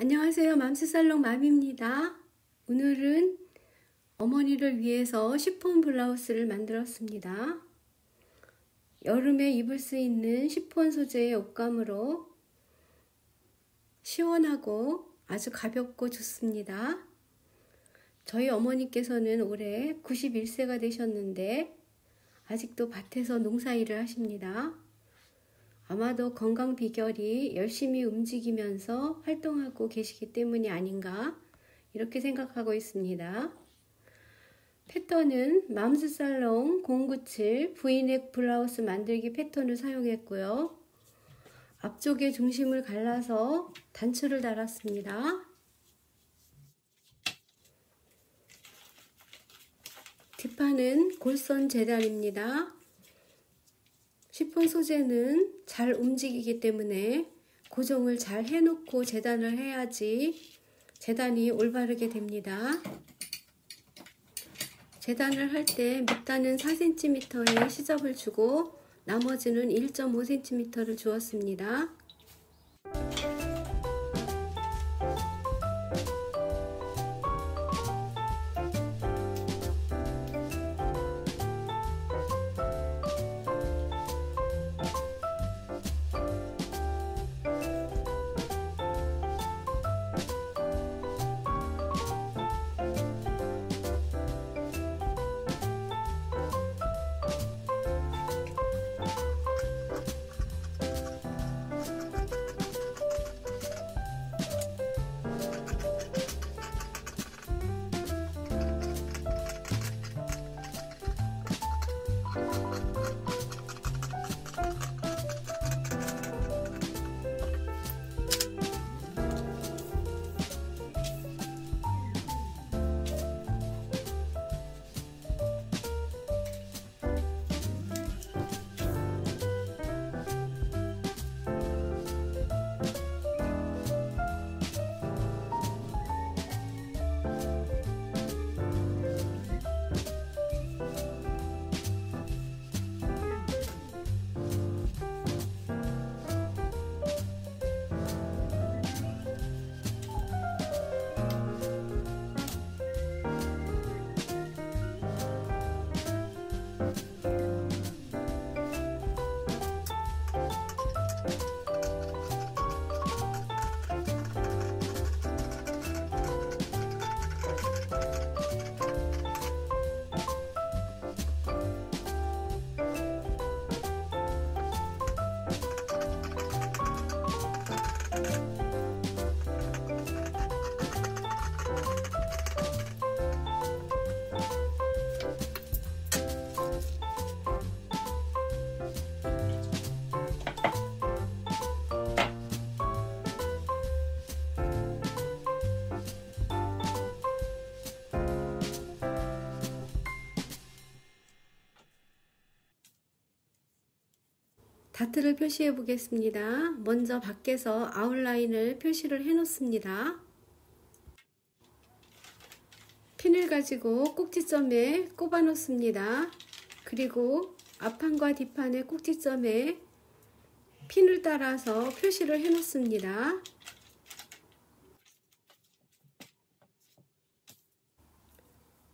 안녕하세요. 맘스살롱 맘입니다. 오늘은 어머니를 위해서 시폰 블라우스를 만들었습니다. 여름에 입을 수 있는 시폰 소재의 옷감으로 시원하고 아주 가볍고 좋습니다. 저희 어머니께서는 올해 91세가 되셨는데 아직도 밭에서 농사일을 하십니다. 아마도 건강 비결이 열심히 움직이면서 활동하고 계시기 때문이 아닌가 이렇게 생각하고 있습니다. 패턴은 맘스살롱 097 V넥 블라우스 만들기 패턴을 사용했고요. 앞쪽에 중심을 갈라서 단추를 달았습니다. 뒷판은 골선 재단입니다. 시폰 소재는 잘 움직이기 때문에 고정을 잘 해놓고 재단을 해야지 재단이 올바르게 됩니다. 재단을 할 때 밑단은 4cm의 시접을 주고 나머지는 1.5cm를 주었습니다. 다트를 표시해 보겠습니다. 먼저 밖에서 아웃라인을 표시를 해 놓습니다. 핀을 가지고 꼭지점에 꼽아 놓습니다. 그리고 앞판과 뒷판의 꼭지점에 핀을 따라서 표시를 해 놓습니다.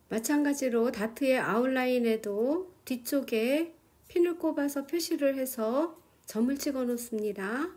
마찬가지로 다트의 아웃라인에도 뒤쪽에 핀을 꼽아서 표시를 해서 점을 찍어 놓습니다.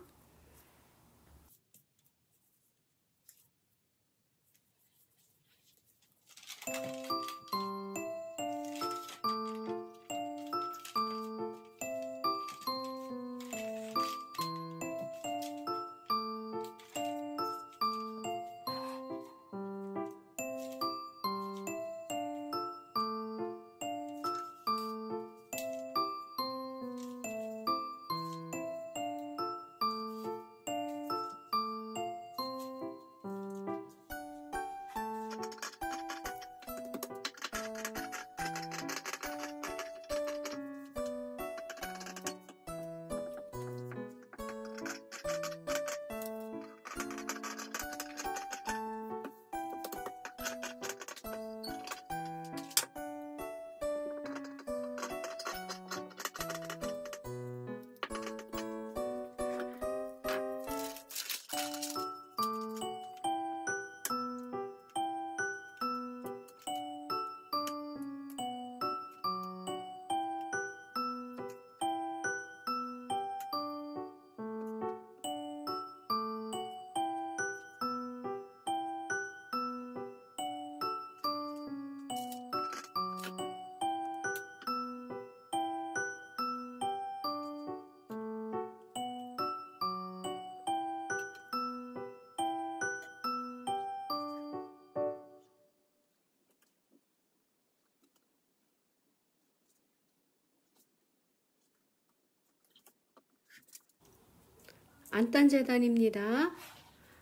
안단 재단입니다.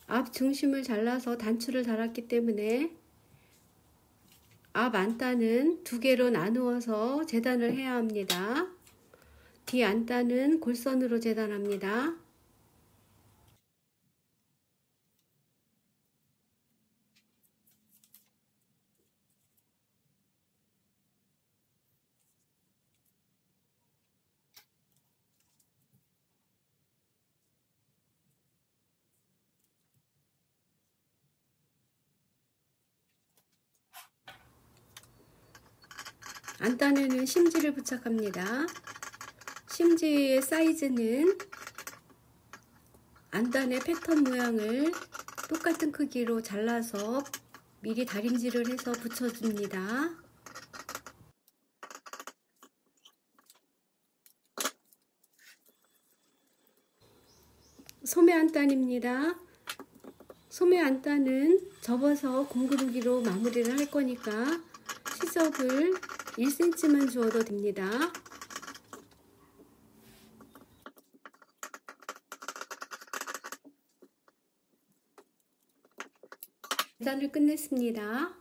앞 중심을 잘라서 단추를 달았기 때문에 앞 안단은 두 개로 나누어서 재단을 해야 합니다. 뒤 안단은 골선으로 재단합니다. 안단에는 심지를 부착합니다. 심지의 사이즈는 안단의 패턴 모양을 똑같은 크기로 잘라서 미리 다림질을 해서 붙여줍니다. 소매 안단입니다. 소매 안단은 접어서 공구르기로 마무리를 할 거니까 시접을 1cm만 주어도 됩니다. 재단을 끝냈습니다.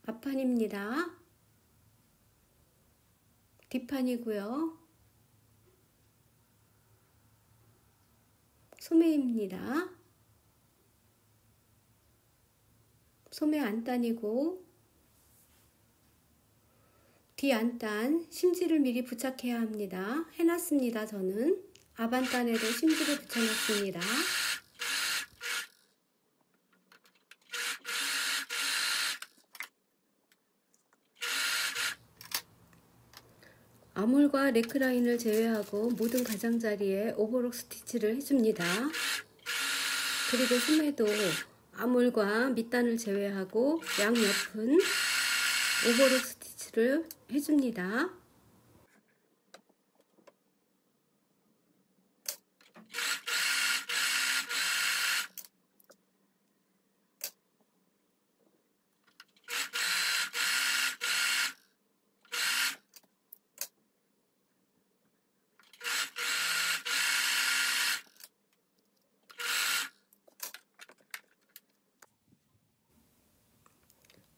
앞판입니다. 뒷판이고요. 소매입니다. 소매 안단이고 뒤 안단 심지를 미리 부착해야 합니다. 해놨습니다. 저는 앞 안단에도 심지를 붙여놨습니다. 아몰과 네크라인을 제외하고 모든 가장자리에 오버록 스티치를 해줍니다. 그리고 소매도 아몰과 밑단을 제외하고 양옆은 오버록 스티치를 해줍니다.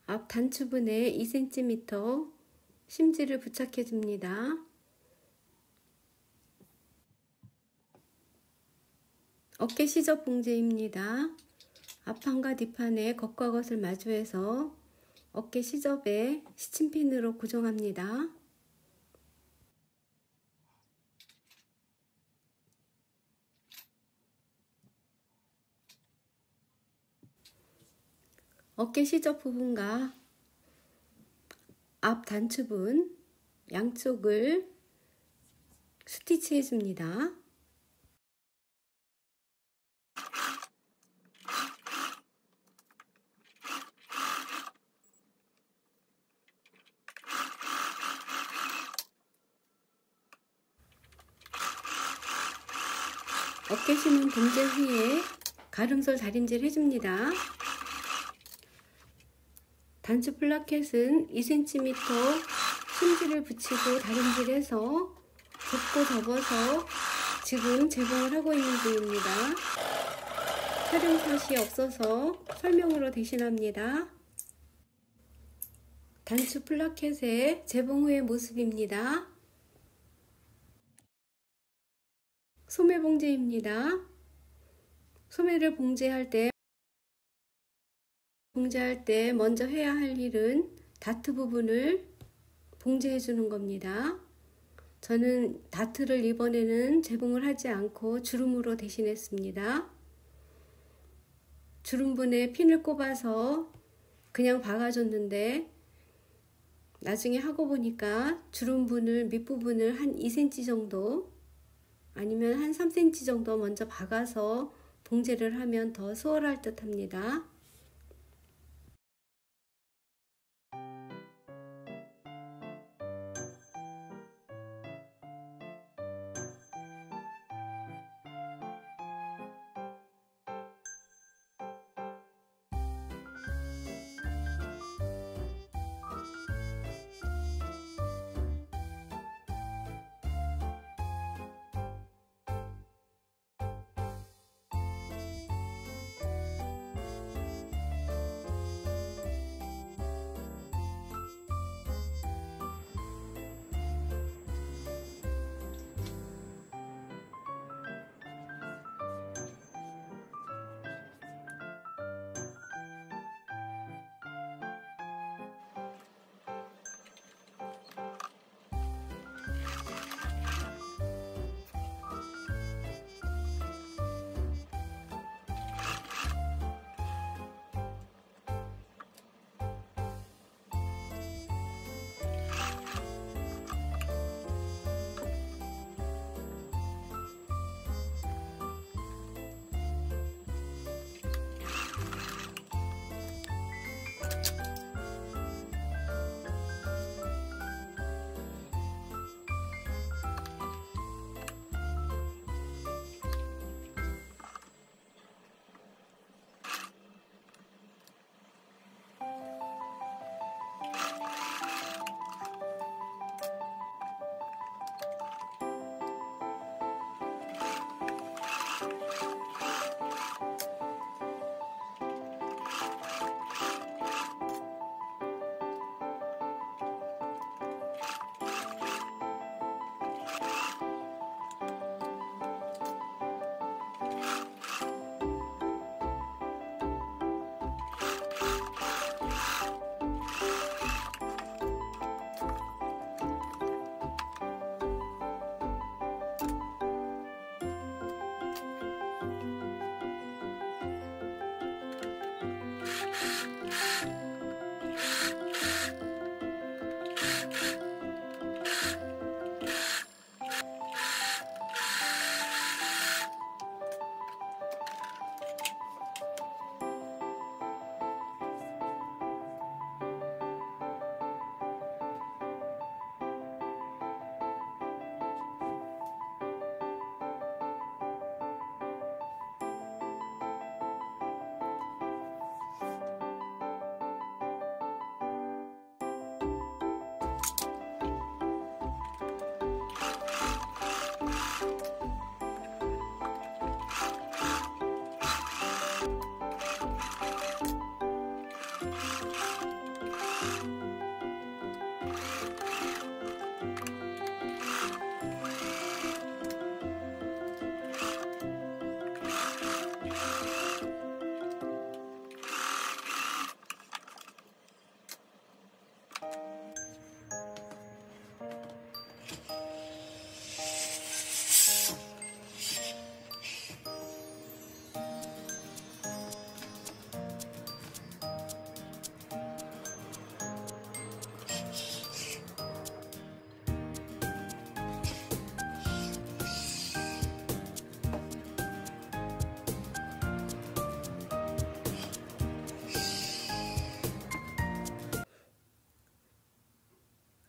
앞 단추분에 2cm 심지를 부착해 줍니다. 어깨 시접 봉제입니다. 앞판과 뒷판에 겉과 겉을 마주해서 어깨 시접에 시침핀으로 고정합니다. 어깨 시접 부분과 앞 단추분 양쪽을 스티치 해줍니다. 어깨심은 봉제 후에 가름솔 다림질 해줍니다. 단추 플라켓은 2cm 심지를 붙이고 다림질해서 좁고 접어서 지금 재봉을 하고 있는 중입니다. 촬영샷이 없어서 설명으로 대신합니다. 단추 플라켓의 재봉 후의 모습입니다. 소매 봉제입니다. 소매를 봉제할 때 먼저 해야 할 일은 다트 부분을 봉제해 주는 겁니다. 저는 다트를 이번에는 재봉을 하지 않고 주름으로 대신했습니다. 주름분에 핀을 꼽아서 그냥 박아줬는데 나중에 하고 보니까 주름분을 밑부분을 한 2cm 정도 아니면 한 3cm 정도 먼저 박아서 봉제를 하면 더 수월할 듯 합니다.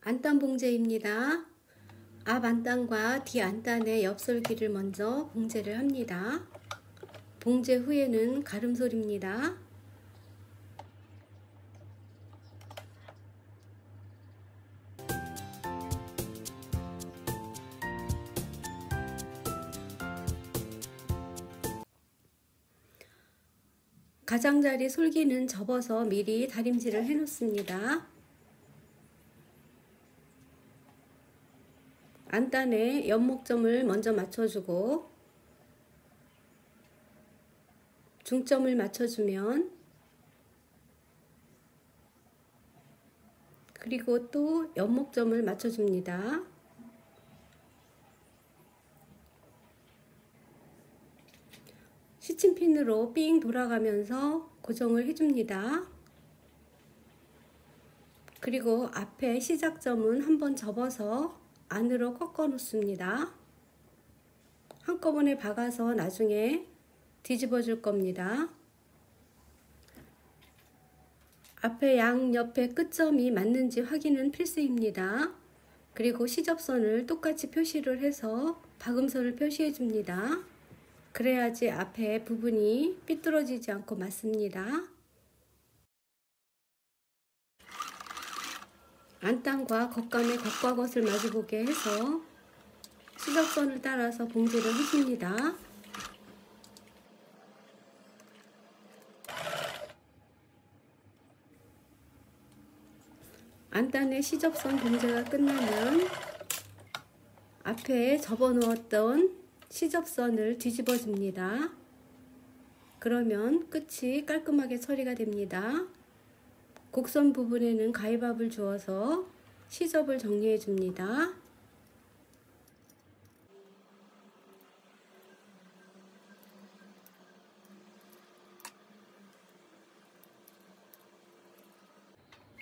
안단 봉제입니다. 앞 안단과 뒤 안단의 옆설기를 먼저 봉제를 합니다. 봉제 후에는 가름솔입니다. 가장자리 솔기는 접어서 미리 다림질을 해 놓습니다. 안단에 연목점을 먼저 맞춰주고 중점을 맞춰주면 그리고 또 연목점을 맞춰줍니다. 시침핀으로 삥 돌아가면서 고정을 해줍니다. 그리고 앞에 시작점은 한번 접어서 안으로 꺾어 놓습니다. 한꺼번에 박아서 나중에 뒤집어 줄 겁니다. 앞에 양옆에 끝점이 맞는지 확인은 필수입니다. 그리고 시접선을 똑같이 표시를 해서 박음선을 표시해 줍니다. 그래야지 앞에 부분이 삐뚤어지지 않고 맞습니다. 안단과 겉감의 겉과 겉을 마주보게 해서 시접선을 따라서 봉제를 해줍니다. 안단의 시접선 봉제가 끝나면 앞에 접어 놓았던 시접선을 뒤집어 줍니다. 그러면 끝이 깔끔하게 처리가 됩니다. 곡선 부분에는 가위밥을 주어서 시접을 정리해 줍니다.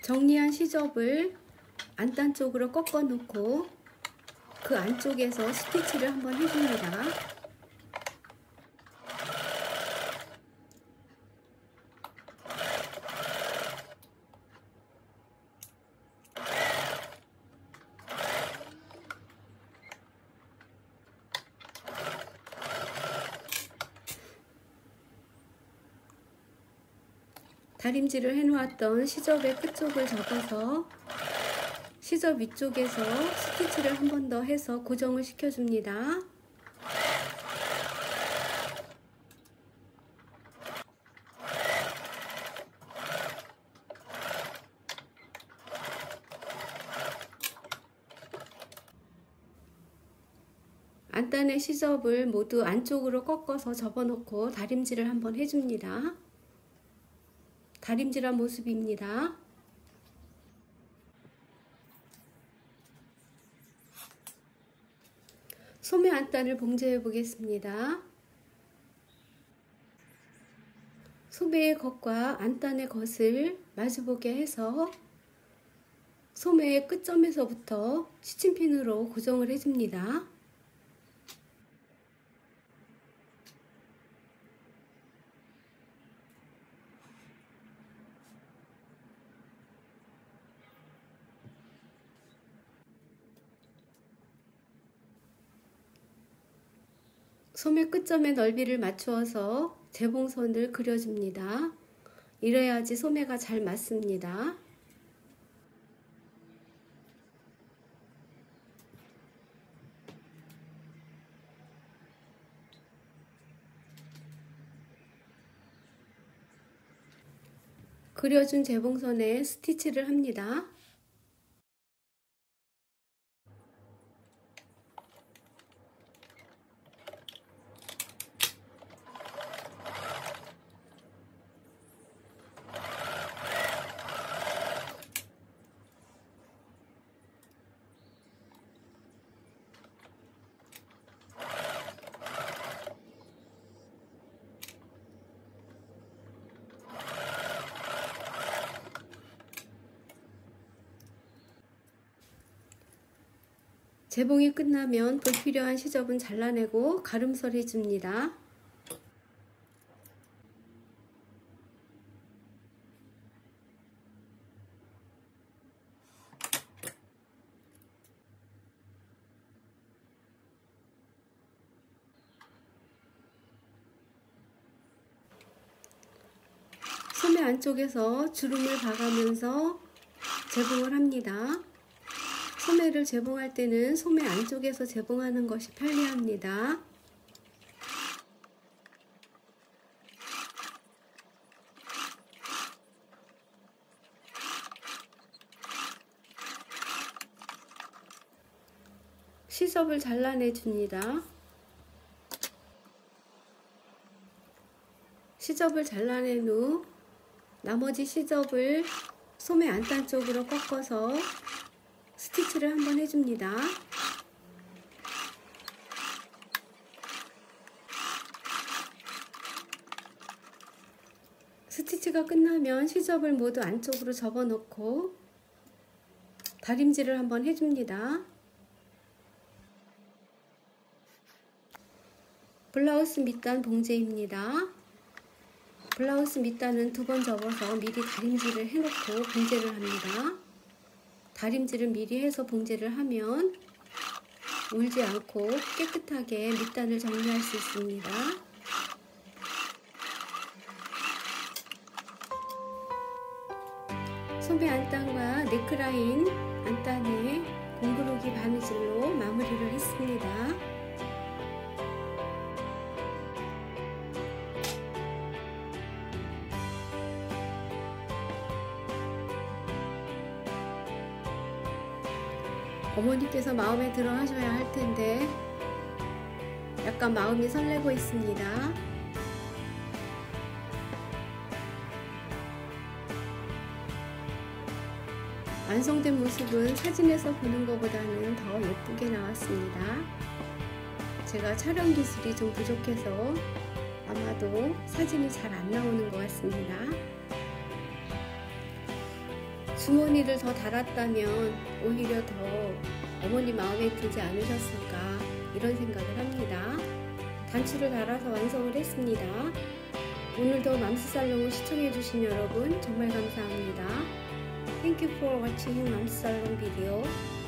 정리한 시접을 안단 쪽으로 꺾어 놓고 그 안쪽에서 스티치를 한번 해줍니다. 다림질을 해놓았던 시접의 끝쪽을 접어서 시접 위쪽에서 스티치를 한 번 더 해서 고정을 시켜줍니다. 안단의 시접을 모두 안쪽으로 꺾어서 접어놓고 다림질을 한번 해줍니다. 다림질한 모습입니다. 소매 안단을 봉제해 보겠습니다. 소매의 겉과 안단의 겉을 마주보게 해서 소매의 끝점에서부터 시침핀으로 고정을 해줍니다. 소매 끝점의 넓이를 맞추어서 재봉선을 그려줍니다. 이래야지 소매가 잘 맞습니다. 그려준 재봉선에 스티치를 합니다. 재봉이 끝나면 불필요한 시접은 잘라내고 가름설 해줍니다. 소매 안쪽에서 주름을 박으면서 재봉을 합니다. 소매를 재봉할 때는 소매 안쪽에서 재봉하는 것이 편리합니다. 시접을 잘라내 줍니다. 시접을 잘라낸 후 나머지 시접을 소매 안단 쪽으로 꺾어서 스티치를 한번 해줍니다. 스티치가 끝나면 시접을 모두 안쪽으로 접어넣고 다림질을 한번 해줍니다. 블라우스 밑단 봉제입니다. 블라우스 밑단은 2번 접어서 미리 다림질을 해놓고 봉제를 합니다. 다림질을 미리 해서 봉제를 하면 울지 않고 깨끗하게 밑단을 정리할 수 있습니다. 소매 안단과 네크라인 안단에 공구르기 바느질로 마무리를 했습니다. 어머니께서 마음에 들어 하셔야 할 텐데 약간 마음이 설레고 있습니다. 완성된 모습은 사진에서 보는 것보다는 더 예쁘게 나왔습니다. 제가 촬영 기술이 좀 부족해서 아마도 사진이 잘 안 나오는 것 같습니다. 주머니를 더 달았다면 오히려 더 어머니 마음에 들지 않으셨을까 이런 생각을 합니다. 단추를 달아서 완성을 했습니다. 오늘도 맘스살롱을 시청해주신 여러분 정말 감사합니다. Thank you for watching 맘스살롱 video.